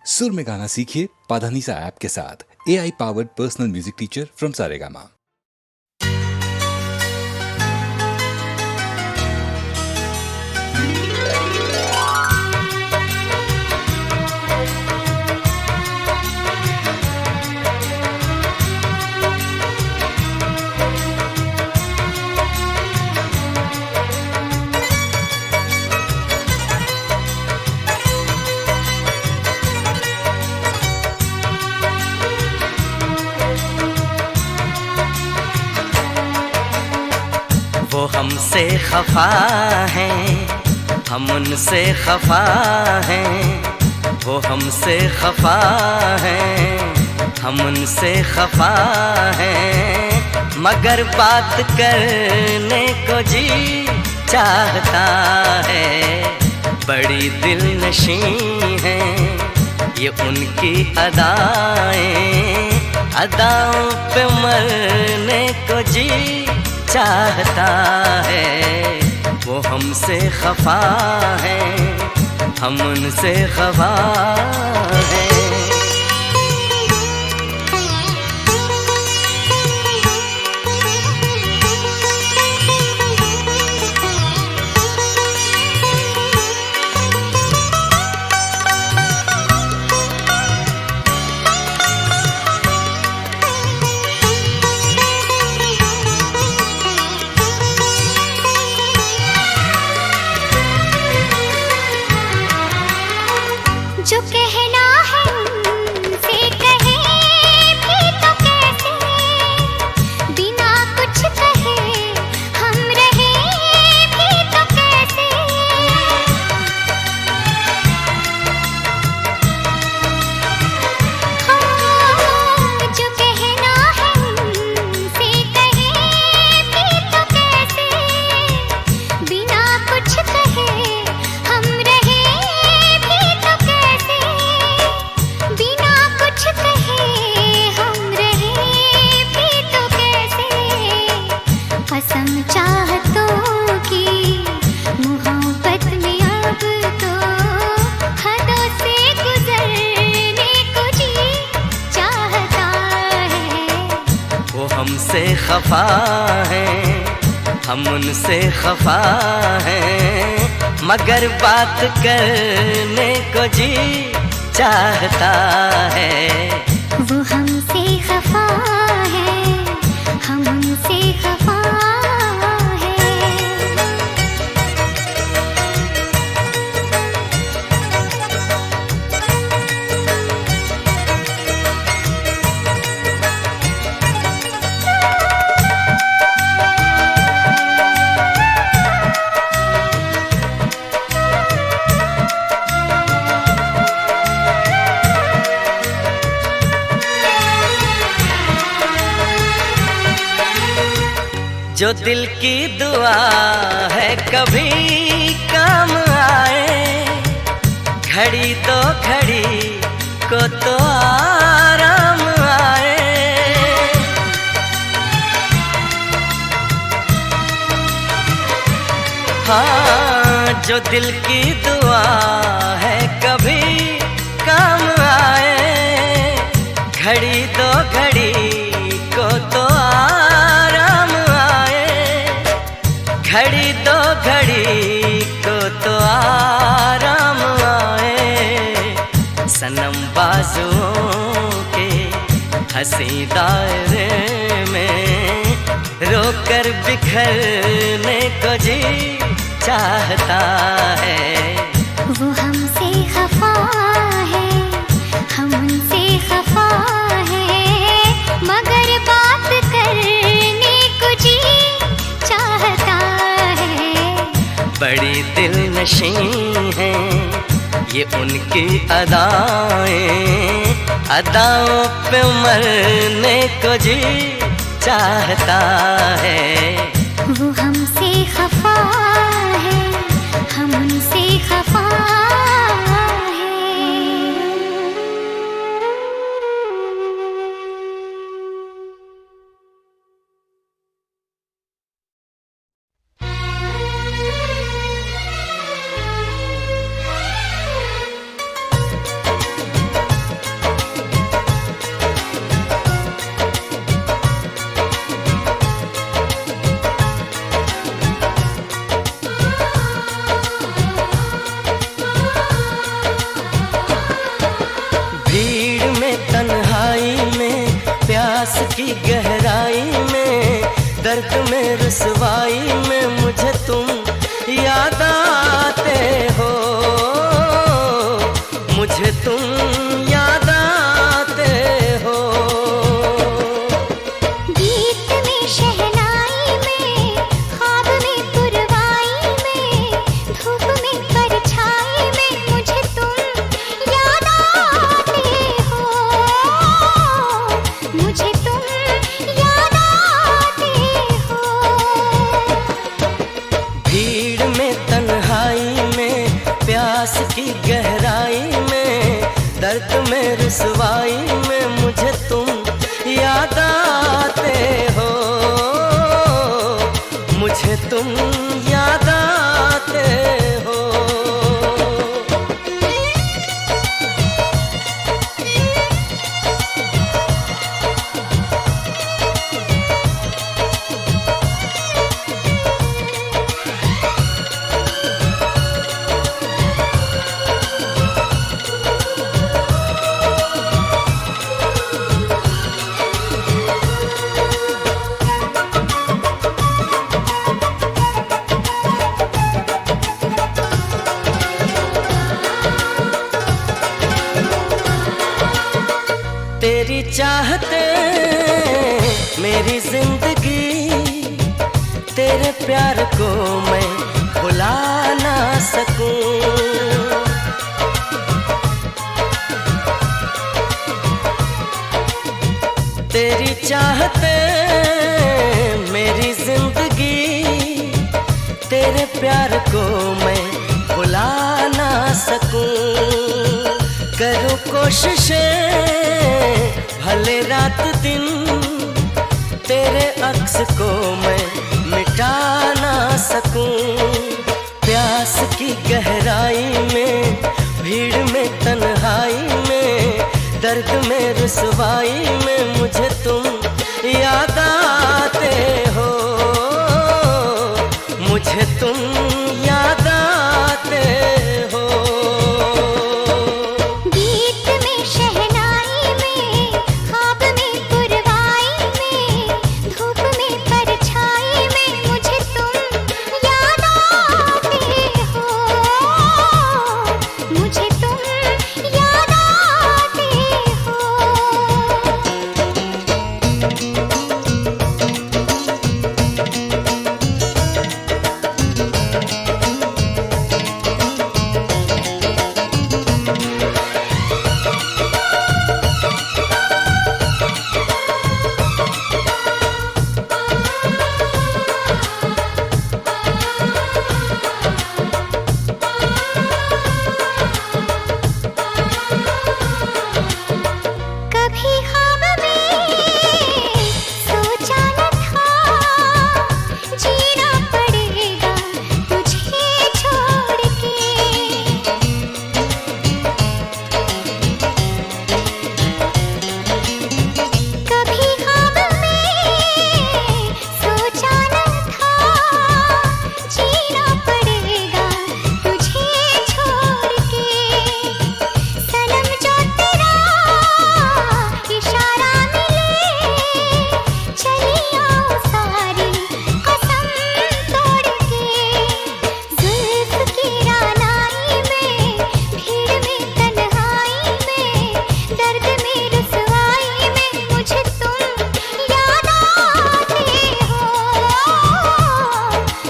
सुर में गाना सीखिए पाधानीसा ऐप के साथ। AI powered personal music teacher from Saregama. वो हमसे खफा हैं, हम उनसे खफा हैं। वो हमसे खफा हैं, हम उनसे खफा हैं। मगर बात करने को जी चाहता है। बड़ी दिलनशी हैं ये उनकी अदाएं, अदाओं पे मरने को जी चाहता है। वो हमसे खफा है, हम उनसे खफा है। जो कहना है उनसे कहे भी तो कैसे, बिना कुछ कहे हम रहे भी तो कैसे। हाँ, जो कहना है उनसे कहे भी तो कैसे, बिना कुछ कहे हम रहे भी तो कैसे। बिना कुछ कहे हम रहे भी तो कैसे। कसम चाहतों की मोहब्बत में अब तो हदों से गुजरने को जी चाहता है। वो हमसे खफा हैं, हम उनसे खफा हैं। मगर बात करने को जी चाहता है। वो हमसे खफा है, हम उनसे खफा है। जो दिल की दुआ है कभी काम आए। घड़ी दो घड़ी को तो आराम आए। हाँ, जो दिल की दुआ है कभी काम आए। घड़ी दो घड़ी को तो घड़ी दो घड़ी को तो आराम आए। सनम बाजुओं के हंसी दायरे में रोकर बिखरने को जी चाहता है। वो हमसे खफा है, हम उनसे खफा है। मगर बात करने को जी चाहता है। बड़ी दिलनशी हैं ये उनकी अदाएं, अदाओं पे मरने को जी चाहता है। वो हमसे खफा है, हम उनसे खफा है। दर्द में रुसवाई में मुझे तुम याद आते हो, मुझे तुम याद आते हो। गीत में शहनाई में, ख्वाब में पुरवाई में, धूप में परछाई में मुझे तुम याद आते हो, मुझे तुम याद आते हो। भीड़ में तन्हाई में, प्यास की गहराई में, दर्द में रुसवाई में मुझे तुम याद आते हो, मुझे तुम याद आते हो। तेरी चाहते मेरी जिंदगी, तेरे प्यार को मैं भुला ना सकूं। तेरी चाहते मेरी जिंदगी, तेरे प्यार को मैं भुला ना सकूं। करूं कोशिशें भले रात दिन, तेरे अक्स को मैं मिटा ना सकूं। प्यास की गहराई में, भीड़ में तन्हाई में, दर्द में रुसवाई में मुझे तुम याद आते हो, मुझे तुम याद आते हो। गीत में शहनाई में, ख्वाब में पुरवाई में, धूप में परछाई में मुझे तुम याद आते हो, मुझे तुम याद आते हो। कभी ख्वाब में सोचा न था, जीना पड़ेगा तुझे छोड़ के। कभी ख्वाब में सोचा न था, जीना पड़ेगा तुझे छोड़ के। सनम जो तेरा इशारा मिले, चली आओ सारी कसम तोड़ के। जुल्फ की रानाई में, भीड़ में तन्हाई में, दर्द में रुसवाई में मुझे तुम याद आते हो,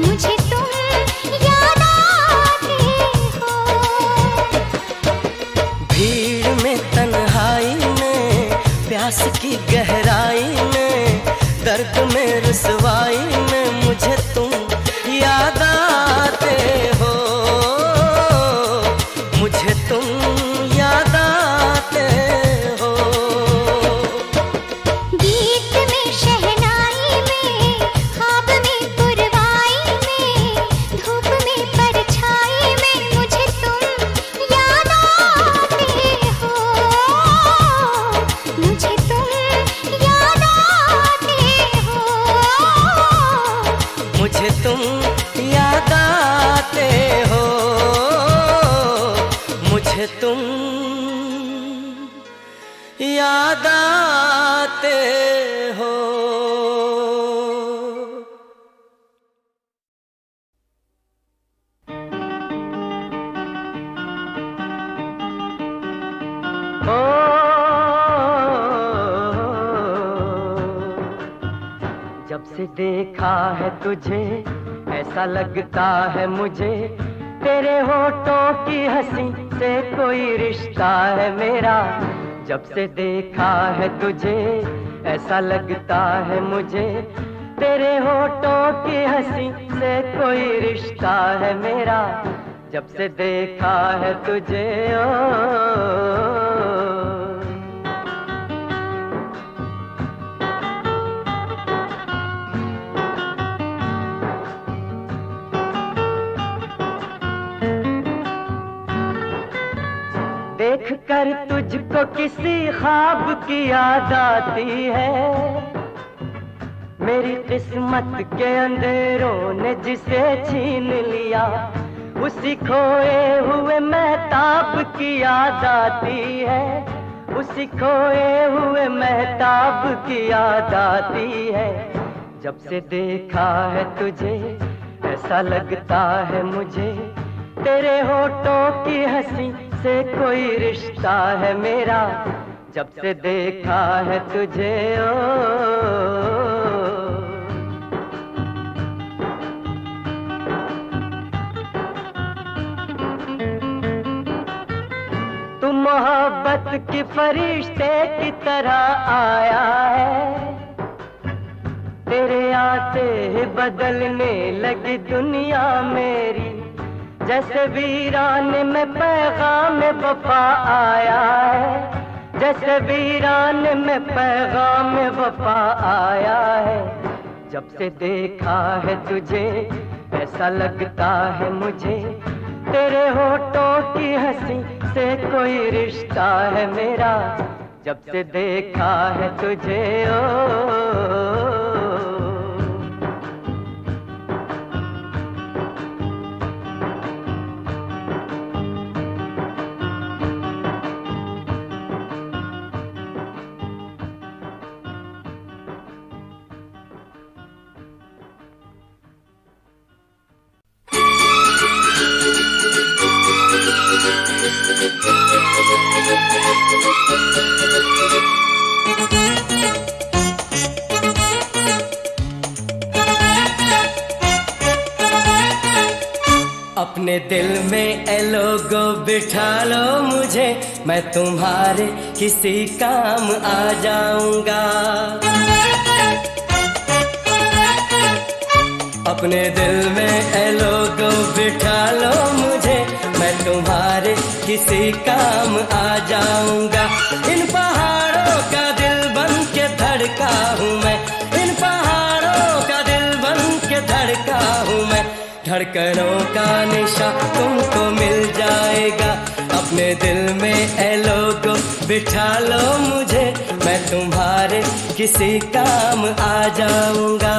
मुझे तुम याद आते हो। भीड़ में तन्हाई में, प्यास की गहराई में, दर्द में रुसवाई में मुझे तुम याद आते हो, मुझे तुम याद आते हो। गीत में शहनाई में, ख्वाब में पुरवाई में, धूप में परछाई में मुझे तुम याद आते हो, मुझे तुम याद आते हो, मुझे तुम याद आते हो, मुझे तुम याद आते हो। ओ जब से देखा है तुझे ऐसा लगता है मुझे तेरे होठों की हंसी से कोई रिश्ता है मेरा। जब से देखा है तुझे ऐसा लगता है मुझे तेरे होठों की हंसी से कोई रिश्ता है मेरा। जब से देखा है तुझे ओ देख कर तुझको किसी ख्वाब की याद आती है। मेरी किस्मत के अंधेरों ने जिसे छीन लिया उसी खोए हुए महताब की याद आती है। उसी खोए हुए महताब की याद आती है। जब से देखा है तुझे ऐसा लगता है मुझे तेरे होठों की हंसी से कोई रिश्ता है मेरा। जब से देखा है तुझे ओ तू मोहब्बत की फरिश्ते की तरह आया है। तेरे आते ही बदलने लगी दुनिया मेरी। जैसे वीराने में पैगाम वफा आया है। जैसे वीराने में पैगाम वफा आया है। जब से देखा है तुझे ऐसा लगता है मुझे तेरे होठों की हंसी से कोई रिश्ता है मेरा। जब से देखा है तुझे ओ अपने दिल में ए लोगो बिठा लो मुझे। मैं तुम्हारे किसी काम आ जाऊंगा। अपने दिल में ए लोगो बिठा लो मुझे। मैं तुम्हारे किसी काम आ जाऊंगा। इन पहाड़ों का दिल बन के धड़का हूँ मैं। इन पहाड़ों का दिल बन के धड़का हूँ मैं। धड़कनों का निशा तुमको मिल जाएगा। अपने दिल में ए लोगो बिठा लो मुझे। मैं तुम्हारे किसी काम आ जाऊंगा।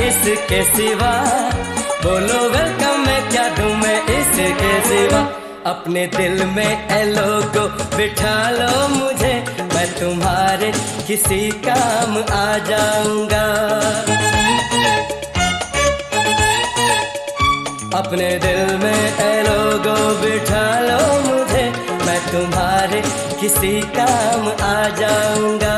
इसके सिवा, बोलो वेलकम मैं क्या दूं मैं इसके सिवा। अपने दिल में ए लोगो बिठा लो मुझे, मैं तुम्हारे किसी काम आ जाऊंगा। अपने दिल में ए लोगो बिठा लो मुझे, मैं तुम्हारे किसी काम आ जाऊंगा।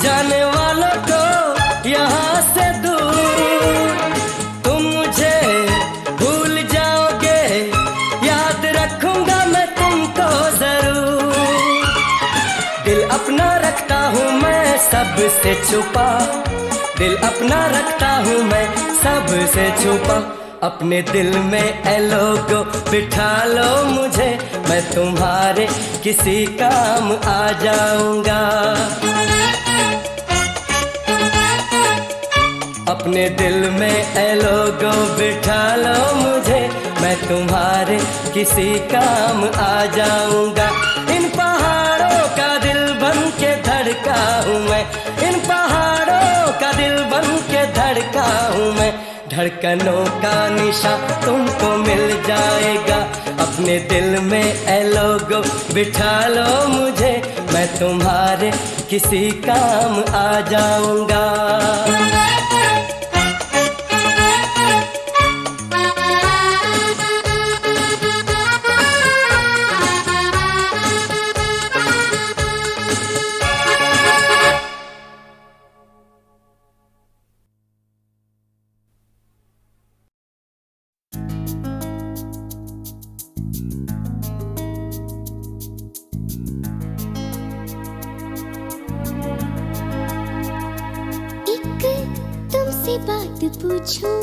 जाने वालों को यहाँ से दूर। तुम मुझे भूल जाओगे, याद रखूंगा मैं तुमको जरूर। दिल अपना रखता हूँ मैं सबसे छुपा, दिल अपना रखता हूँ मैं सबसे छुपा। अपने दिल में ए लोगो बिठा लो मुझे, मैं तुम्हारे किसी काम आ जाऊंगा। अपने दिल में ए लोगो बिठा लो मुझे, मैं तुम्हारे किसी काम आ जाऊंगा। इन पहाड़ों का दिल बन के धड़का हूँ मैं, इन पहाड़ों का दिल बन के धड़का हूँ मैं। धड़कनों का निशा तुमको मिल जाएगा। अपने दिल में ए लोगो बिठा लो मुझे, मैं तुम्हारे किसी काम आ जाऊंगा। तुमसे बात पूछूं,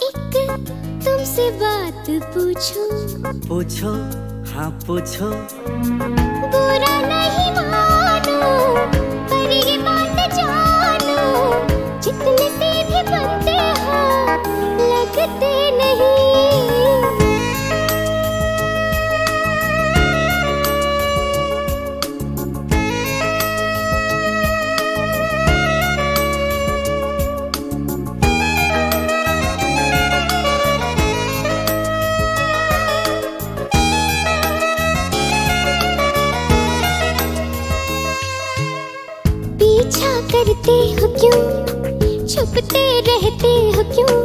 एक तुमसे बात पूछूं। पूछो, हाँ पूछो। बुरा नहीं मानो पर ये बात जानो, जितने से भी बनते हो लगते नहीं। पीछा करते हो क्यों, छुपते रहते हो क्यों,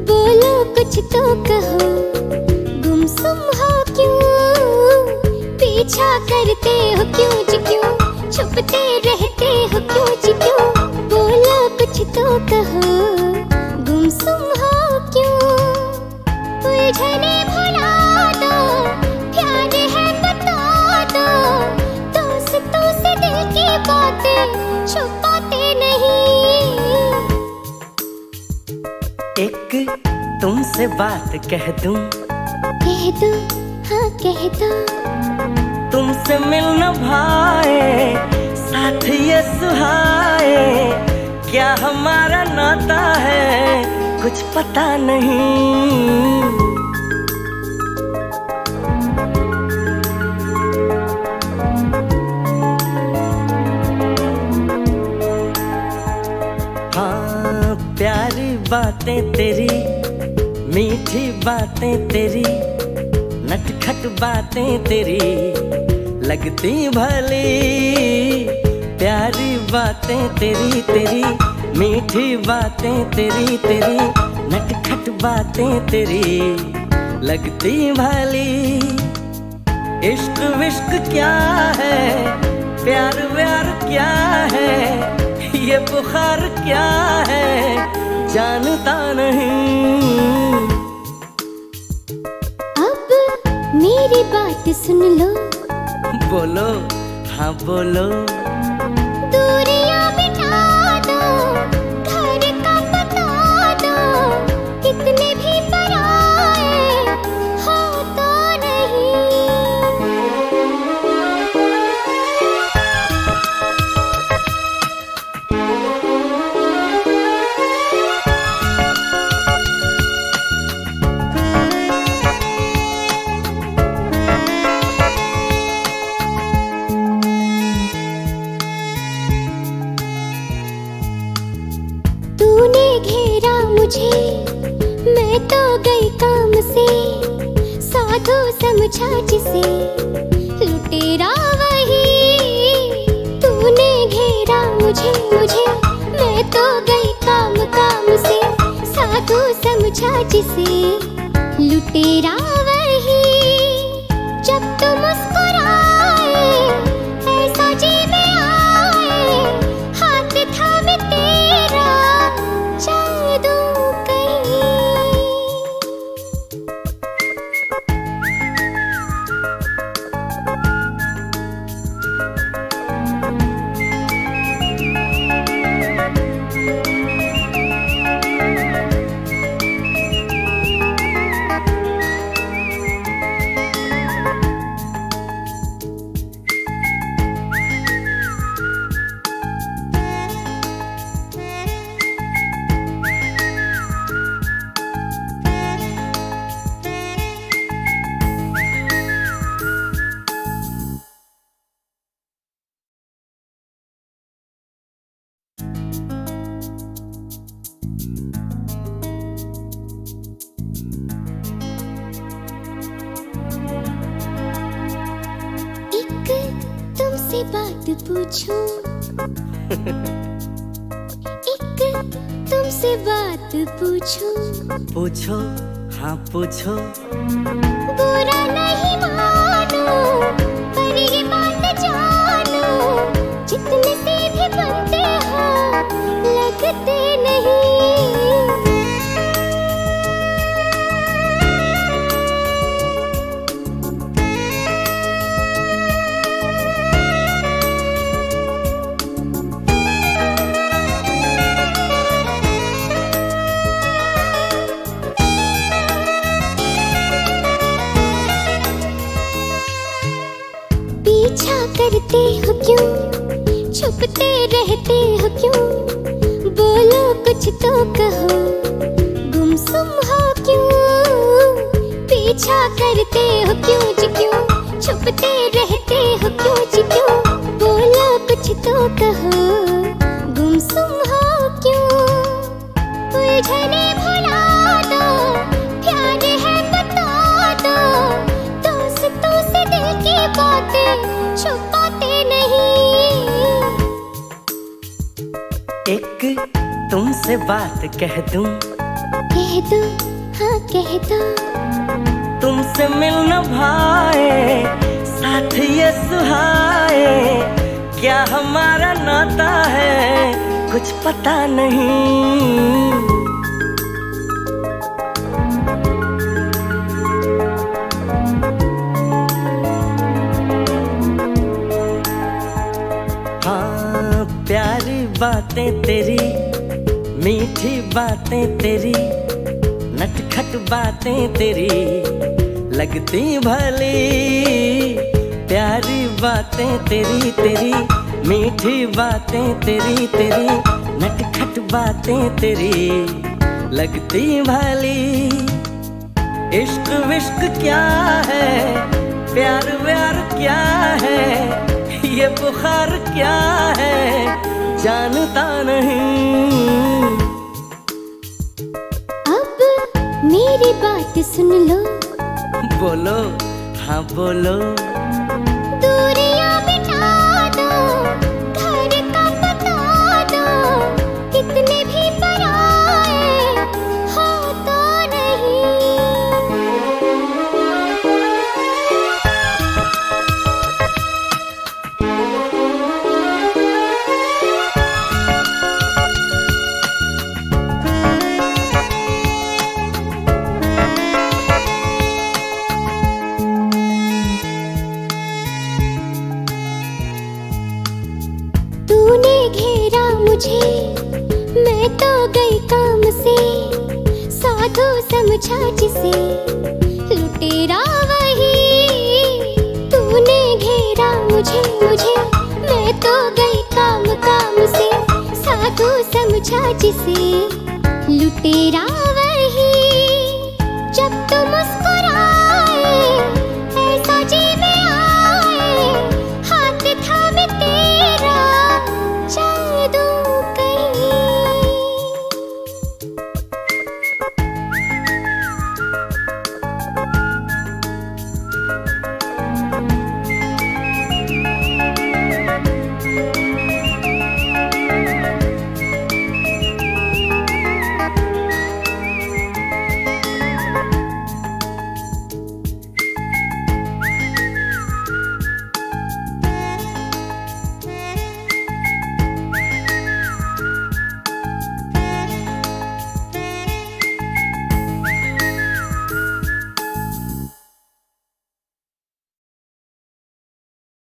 बोलो कुछ तो कहो, गुमसुम हो क्यों। पीछा करते हो क्यों जी क्यों, छुपते रहते हो क्यों जी क्यों, बोलो कुछ तो कहो, गुमसुम हो क्यों। उलझने भुला दो, प्यार है बता दो, दोस्तों से दिल की बातें छुपाते नहीं। एक तुमसे बात कह दूं, कह दो, हाँ कह दो। तुमसे मिल न भाए, साथ ये सुहाए, क्या हमारा नाता है कुछ पता नहीं। हाँ प्यारी बातें तेरी, मीठी बातें तेरी, नटखट बातें तेरी लगती भली। प्यारी बातें तेरी तेरी, मीठी बातें तेरी तेरी, नटखट बातें तेरी लगती भली। इश्क विश्क क्या है, प्यार व्यार क्या है, ये बुखार क्या है जानता नहीं। अब मेरी बात सुन लो, बोलो, हाँ बोलो। दूरियां मिटा दो, घर का बता दो, कितने भी पराए हो तो नहीं। तूने घेरा मुझे, मैं तो गई काम से, साधु समझा जिसे लुटेरा वही। तूने घेरा मुझे मुझे, मैं तो गई काम से, साधु समझा जिसे लुटेरा वही। जब तुम मुस्कुराए ऐसा जी बात पूछूं एक तुमसे बात पूछूं। पूछो, हाँ पूछो। बुरा नहीं मानो पर ये बात जानो, जितने से भी बनते हो लगते नहीं। पीछा करते हो क्यों, छुपते रहते हो क्यों, बोलो कुछ तो कहो, गुमसुम हो क्यों। पीछा करते हो क्यों जी क्यों, छुपते रहते हो क्यों जी क्यों, बोलो कुछ तो कहो, गुमसुम हो क्यों। उलझने भुला दो, प्यार है बता दो, दोस्तों से दिल की बातें छुपाते नहीं। एक तुमसे बात कह दूं, कह दो, हाँ कह दो। तुमसे मिल न भाए, साथ ये सुहाए, क्या हमारा नाता है कुछ पता नहीं। हाँ प्यारी बातें तेरी, मीठी बातें तेरी, नटखट बातें तेरी लगती भली। प्यारी बातें तेरी तेरी, मीठी बातें तेरी तेरी, नटखट बातें तेरी लगती भली। इश्क विश्क क्या है, प्यार व्यार क्या है, ये बुखार क्या है जानता नहीं। अब मेरी बात सुन लो, बोलो, हाँ बोलो। दूरियां मिटा दो, घर का बता दो, कितने भी पराए हो तो नहीं। तूने घेरा मुझे, मैं तो गई काम से, साधु समझा जिसे लुटेरा वही। तूने घेरा मुझे, मैं तो गई काम से, साधु समझा जिसे लुटेरा वही।